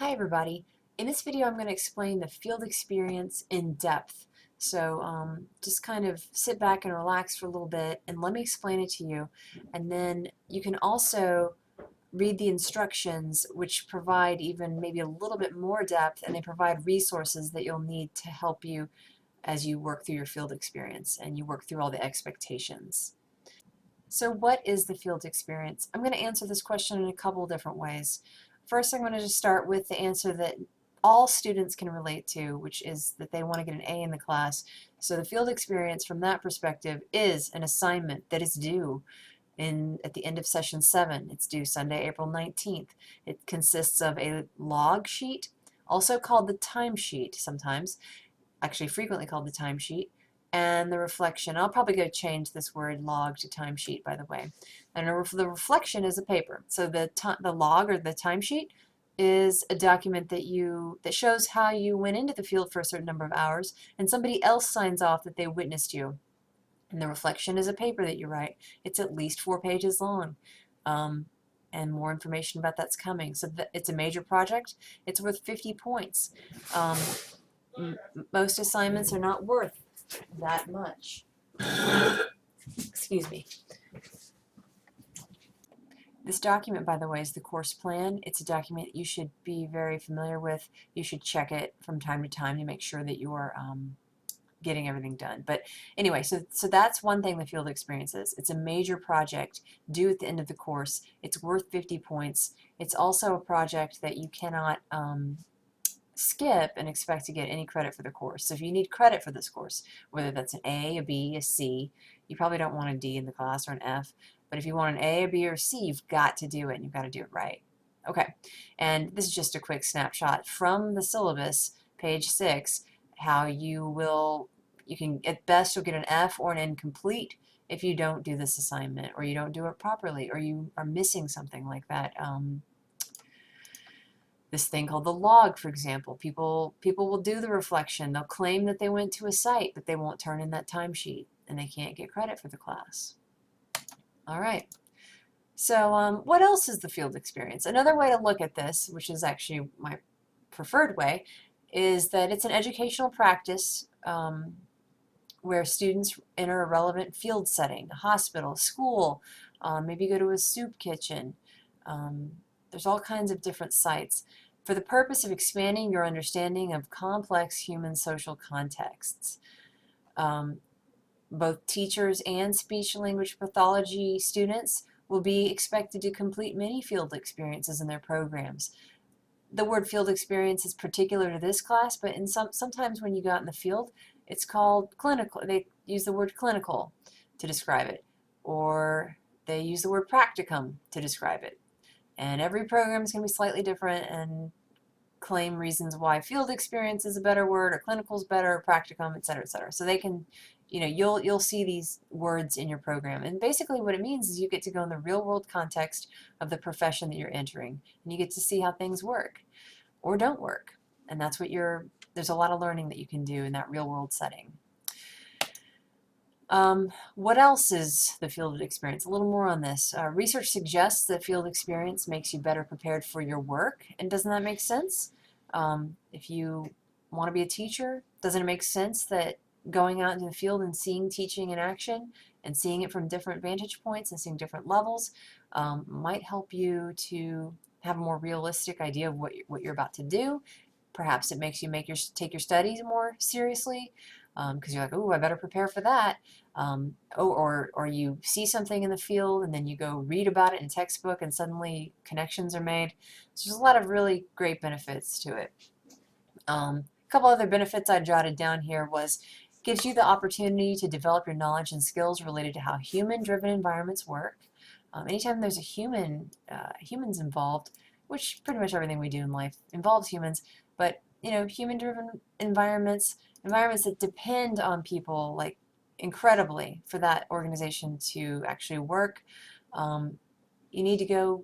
Hi everybody. In this video I'm going to explain the field experience in depth. So just kind of sit back and relax for a little bit and let me explain it to you. And then you can also read the instructions, which provide even maybe a little bit more depth, and they provide resources that you'll need to help you as you work through your field experience and you work through all the expectations. So what is the field experience? I'm going to answer this question in a couple of different ways. First, I'm going to just start with the answer that all students can relate to, which is that they want to get an A in the class. So the field experience from that perspective is an assignment that is due at the end of session 7. It's due Sunday, April 19th. It consists of a log sheet, also called the timesheet sometimes, actually frequently called the timesheet, and the reflection. I'll probably go change this word log to timesheet, by the way. And the reflection is a paper. So the log or the timesheet is a document that shows how you went into the field for a certain number of hours, and somebody else signs off that they witnessed you. And the reflection is a paper that you write. It's at least 4 pages long. And more information about that's coming. So it's a major project. It's worth 50 points. Most assignments are not worth that much. Excuse me. This document, by the way, is the course plan. It's a document you should be very familiar with. You should check it from time to time to make sure that you are getting everything done. But anyway, so that's one thing the field experience is. It's a major project due at the end of the course. It's worth 50 points. It's also a project that you cannot skip and expect to get any credit for the course. So if you need credit for this course, whether that's an A, a B, a C, you probably don't want a D in the class or an F, but if you want an A, a B, or a C, you've got to do it, and you've got to do it right. Okay, and this is just a quick snapshot from the syllabus, page 6, how you can, at best, you'll get an F or an incomplete if you don't do this assignment, or you don't do it properly, or you are missing something like that. This thing called the log, for example. People will do the reflection. They'll claim that they went to a site, but they won't turn in that timesheet, and they can't get credit for the class. All right. So what else is the field experience? Another way to look at this, which is actually my preferred way, is that it's an educational practice where students enter a relevant field setting, a hospital, school, maybe go to a soup kitchen. There's all kinds of different sites for the purpose of expanding your understanding of complex human social contexts. Both teachers and speech and language pathology students will be expected to complete many field experiences in their programs. The word field experience is particular to this class, but sometimes when you go out in the field, it's called clinical. They use the word clinical to describe it, or they use the word practicum to describe it. And every program is going to be slightly different and claim reasons why field experience is a better word, or clinical is better, or practicum, et cetera, et cetera. So they can, you'll see these words in your program. And basically what it means is you get to go in the real world context of the profession that you're entering, and you get to see how things work or don't work. And that's what there's a lot of learning that you can do in that real world setting. What else is the field experience? A little more on this. Research suggests that field experience makes you better prepared for your work. And doesn't that make sense? If you want to be a teacher, doesn't it make sense that going out into the field and seeing teaching in action and seeing it from different vantage points and seeing different levels might help you to have a more realistic idea of what you're about to do. Perhaps it makes you take your studies more seriously, because you're like, oh, I better prepare for that. Or you see something in the field and then you go read about it in a textbook and suddenly connections are made. So there's a lot of really great benefits to it. A couple other benefits I jotted down here was gives you the opportunity to develop your knowledge and skills related to how human-driven environments work. Anytime there's humans involved, which pretty much everything we do in life involves humans, but human-driven environments that depend on people like incredibly for that organization to actually work, you need to go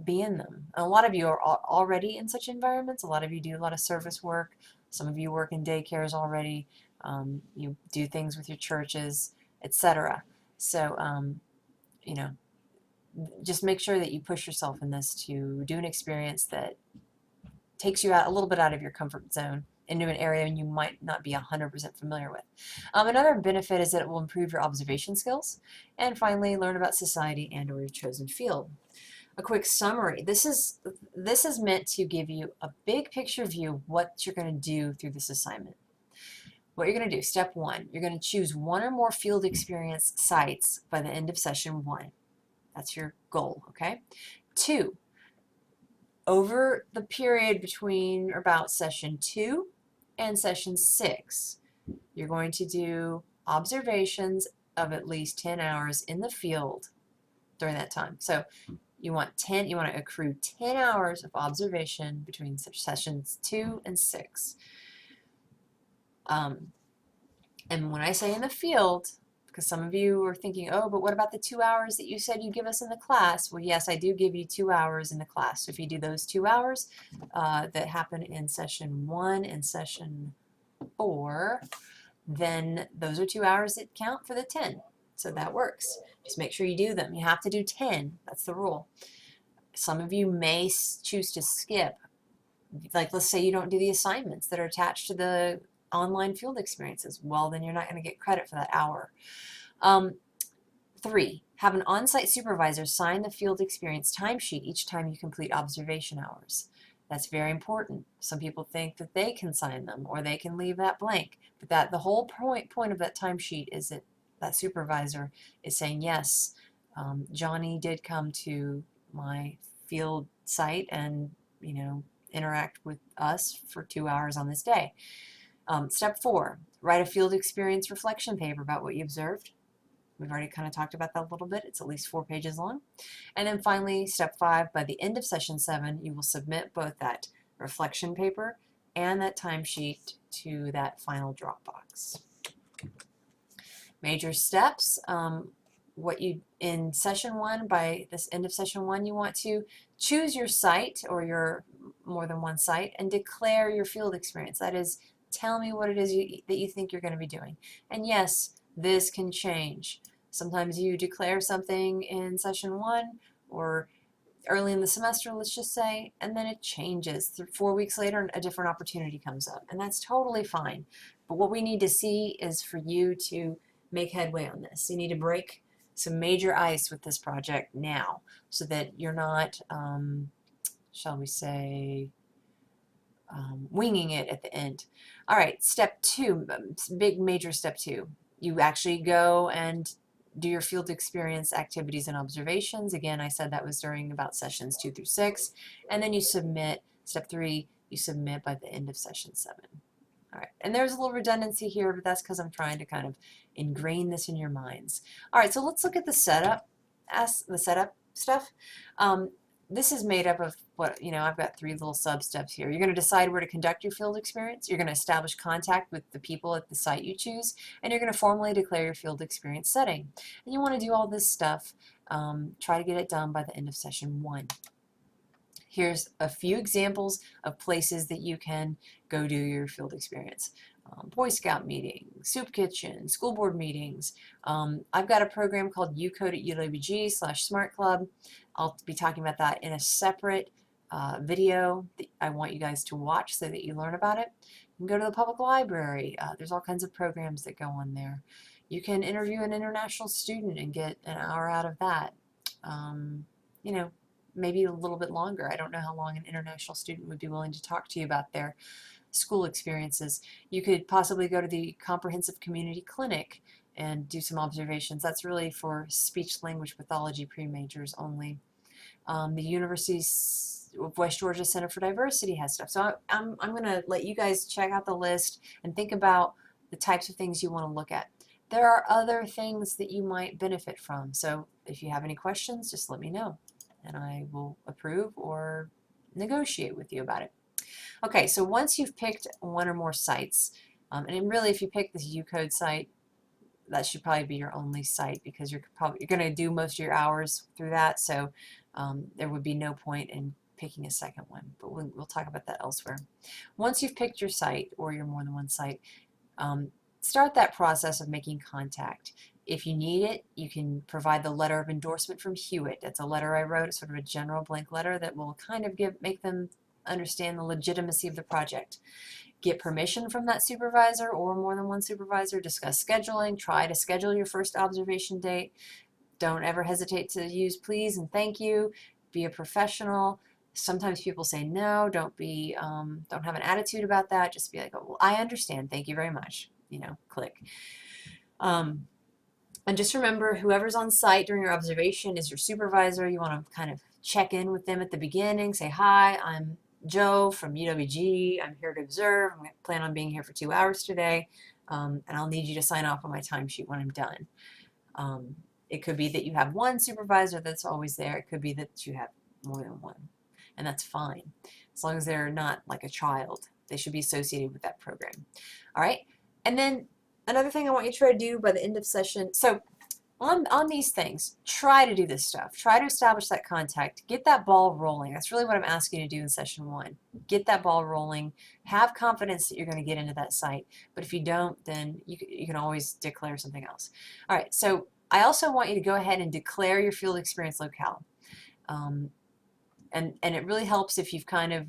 be in them. And a lot of you are already in such environments. A lot of you do a lot of service work. Some of you work in daycares already. You do things with your churches, etc. So, just make sure that you push yourself in this to do an experience that takes you out a little bit out of your comfort zone into an area you might not be 100% familiar with. Another benefit is that it will improve your observation skills. And finally, learn about society and or your chosen field. A quick summary. This is meant to give you a big picture view of what you're going to do through this assignment. What you're going to do, step 1, you're going to choose one or more field experience sites by the end of session 1. That's your goal, okay? 2, over the period between or about session 2 and session 6, you're going to do observations of at least 10 hours in the field during that time. So you want to accrue 10 hours of observation between sessions 2 and 6. And when I say in the field, because some of you are thinking, oh, but what about the 2 hours that you said you give us in the class? Well, yes, I do give you 2 hours in the class. So if you do those 2 hours that happen in session 1 and session 4, then those are 2 hours that count for the 10. So that works. Just make sure you do them. You have to do 10. That's the rule. Some of you may choose to skip. Like, let's say you don't do the assignments that are attached to the online field experiences. Well, then you're not going to get credit for that hour. 3, have an on-site supervisor sign the field experience timesheet each time you complete observation hours. That's very important. Some people think that they can sign them or they can leave that blank. But the whole point of that timesheet is that that supervisor is saying, yes, Johnny did come to my field site and, interact with us for 2 hours on this day. Step 4, write a field experience reflection paper about what you observed. We've already kind of talked about that a little bit. It's at least 4 pages long. And then finally, step 5, by the end of session 7, you will submit both that reflection paper and that timesheet to that final Dropbox. Major steps. In session 1, by this end of session 1, you want to choose your site or your more than one site and declare your field experience. That is, tell me what it is that you think you're going to be doing. And yes, this can change. Sometimes you declare something in session 1 or early in the semester, let's just say, and then it changes. 4 weeks later, a different opportunity comes up, and that's totally fine. But what we need to see is for you to make headway on this. You need to break some major ice with this project now so that you're not, shall we say, winging it at the end. All right, step 2, big major step 2. You actually go and do your field experience activities and observations. Again, I said that was during about sessions 2 through 6. And then you submit, step 3, you submit by the end of session 7. All right, and there's a little redundancy here, but that's because I'm trying to kind of ingrain this in your minds. All right, so let's look at the setup stuff. This is made up of I've got 3 little sub-steps here. You're going to decide where to conduct your field experience. You're going to establish contact with the people at the site you choose, and you're going to formally declare your field experience setting. And you want to do all this stuff, try to get it done by the end of session 1. Here's a few examples of places that you can go do your field experience. Boy Scout meetings, soup kitchen, school board meetings. I've got a program called UCode at UWG/Smart Club. I'll be talking about that in a separate video that I want you guys to watch so that you learn about it. You can go to the public library. There's all kinds of programs that go on there. You can interview an international student and get an hour out of that. Maybe a little bit longer. I don't know how long an international student would be willing to talk to you about their school experiences. You could possibly go to the Comprehensive Community Clinic and do some observations. That's really for speech-language pathology pre-majors only. The University of West Georgia Center for Diversity has stuff. So I'm going to let you guys check out the list and think about the types of things you want to look at. There are other things that you might benefit from. So if you have any questions, just let me know, and I will approve or negotiate with you about it. Okay, so once you've picked one or more sites, and really if you pick this UCode site, that should probably be your only site because you're going to do most of your hours through that, so there would be no point in picking a second one, but we'll talk about that elsewhere. Once you've picked your site or your more than one site, start that process of making contact. If you need it, you can provide the letter of endorsement from Hewitt. That's a letter I wrote, sort of a general blank letter that will kind of make them understand the legitimacy of the project. Get permission from that supervisor or more than one supervisor. Discuss scheduling. Try to schedule your first observation date. Don't ever hesitate to use please and thank you. Be a professional. Sometimes people say no. Don't have an attitude about that. Just be like, oh, well, I understand. Thank you very much. Click. And just remember, whoever's on site during your observation is your supervisor. You want to kind of check in with them at the beginning. Say, hi, I'm Joe from UWG. I'm here to observe. I plan on being here for 2 hours today, and I'll need you to sign off on my timesheet when I'm done. It could be that you have one supervisor that's always there. It could be that you have more than one, and that's fine. As long as they're not like a child, they should be associated with that program. All right, and then another thing I want you to try to do by the end of session, so on these things, try to do this stuff. Try to establish that contact. Get that ball rolling. That's really what I'm asking you to do in session 1. Get that ball rolling. Have confidence that you're going to get into that site. But if you don't, then you can always declare something else. All right, so I also want you to go ahead and declare your field experience locale. And it really helps if you've kind of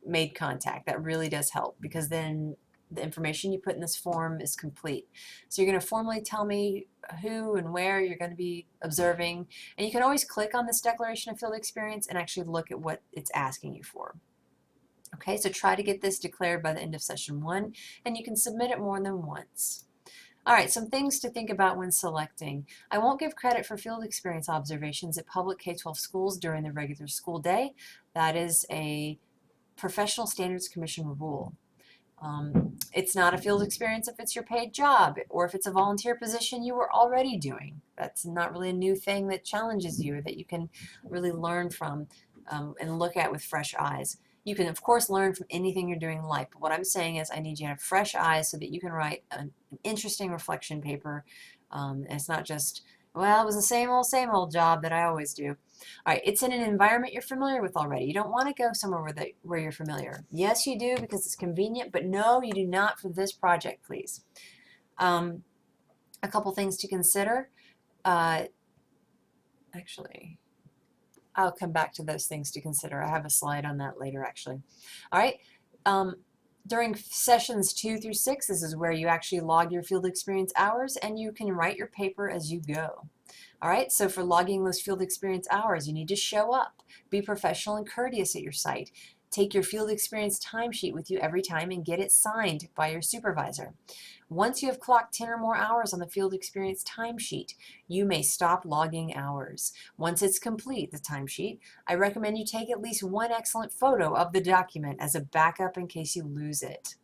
made contact. That really does help, because then the information you put in this form is complete. So you're going to formally tell me who and where you're going to be observing, and you can always click on this declaration of field experience and actually look at what it's asking you for. Okay, so try to get this declared by the end of session 1, and you can submit it more than once. All right, some things to think about when selecting. I won't give credit for field experience observations at public K-12 schools during the regular school day. That is a Professional Standards Commission rule. It's not a field experience if it's your paid job or if it's a volunteer position you were already doing. That's not really a new thing that challenges you or that you can really learn from and look at with fresh eyes. You can, of course, learn from anything you're doing in life, but what I'm saying is I need you to have fresh eyes so that you can write an interesting reflection paper. And it's not just, well, it was the same old job that I always do. All right, it's in an environment you're familiar with already. You don't want to go somewhere where you're familiar. Yes, you do because it's convenient, but no, you do not for this project, please. A couple things to consider. Actually, I'll come back to those things to consider. I have a slide on that later, actually. All right. During sessions 2 through 6, this is where you actually log your field experience hours, and you can write your paper as you go. All right, so for logging those field experience hours, you need to show up, be professional and courteous at your site. Take your field experience timesheet with you every time and get it signed by your supervisor. Once you have clocked 10 or more hours on the field experience timesheet, you may stop logging hours. Once it's complete, the timesheet, I recommend you take at least one excellent photo of the document as a backup in case you lose it.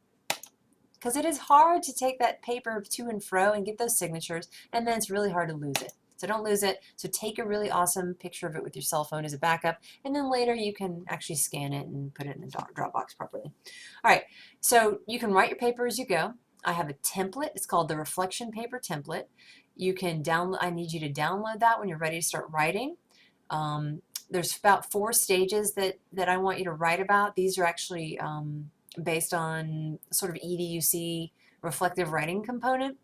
Because it is hard to take that paper to and fro and get those signatures, and then it's really hard to lose it. So don't lose it. So take a really awesome picture of it with your cell phone as a backup, and then later you can actually scan it and put it in the Dropbox properly. All right, so you can write your paper as you go. I have a template. It's called the Reflection Paper Template. You can download. I need you to download that when you're ready to start writing. There's about 4 stages that I want you to write about. These are actually based on sort of EDUC reflective writing component.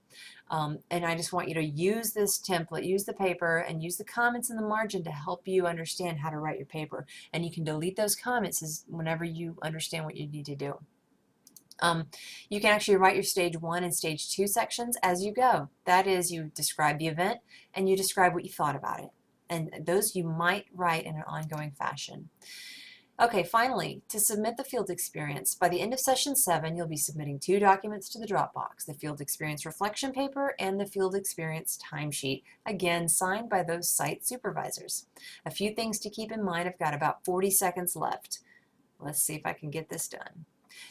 And I just want you to use this template, use the paper, and use the comments in the margin to help you understand how to write your paper. And you can delete those comments whenever you understand what you need to do. You can actually write your stage 1 and stage 2 sections as you go. That is, you describe the event and you describe what you thought about it. And those you might write in an ongoing fashion. Okay, finally, to submit the field experience, by the end of session 7, you'll be submitting 2 documents to the Dropbox, the field experience reflection paper and the field experience timesheet, again, signed by those site supervisors. A few things to keep in mind. I've got about 40 seconds left. Let's see if I can get this done.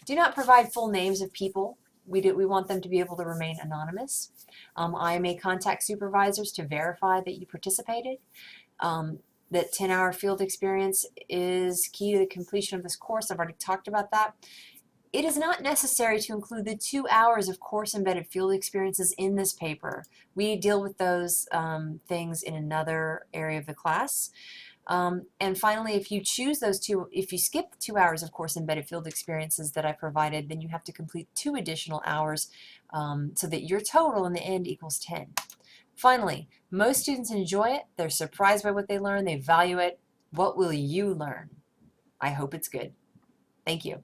Do not provide full names of people. We want them to be able to remain anonymous. I may contact supervisors to verify that you participated. That 10-hour field experience is key to the completion of this course. I've already talked about that. It is not necessary to include the 2 hours of course-embedded field experiences in this paper. We deal with those things in another area of the class. And finally, if you choose those 2, if you skip the 2 hours of course-embedded field experiences that I provided, then you have to complete 2 additional hours so that your total in the end equals 10. Finally, most students enjoy it. They're surprised by what they learn. They value it. What will you learn? I hope it's good. Thank you.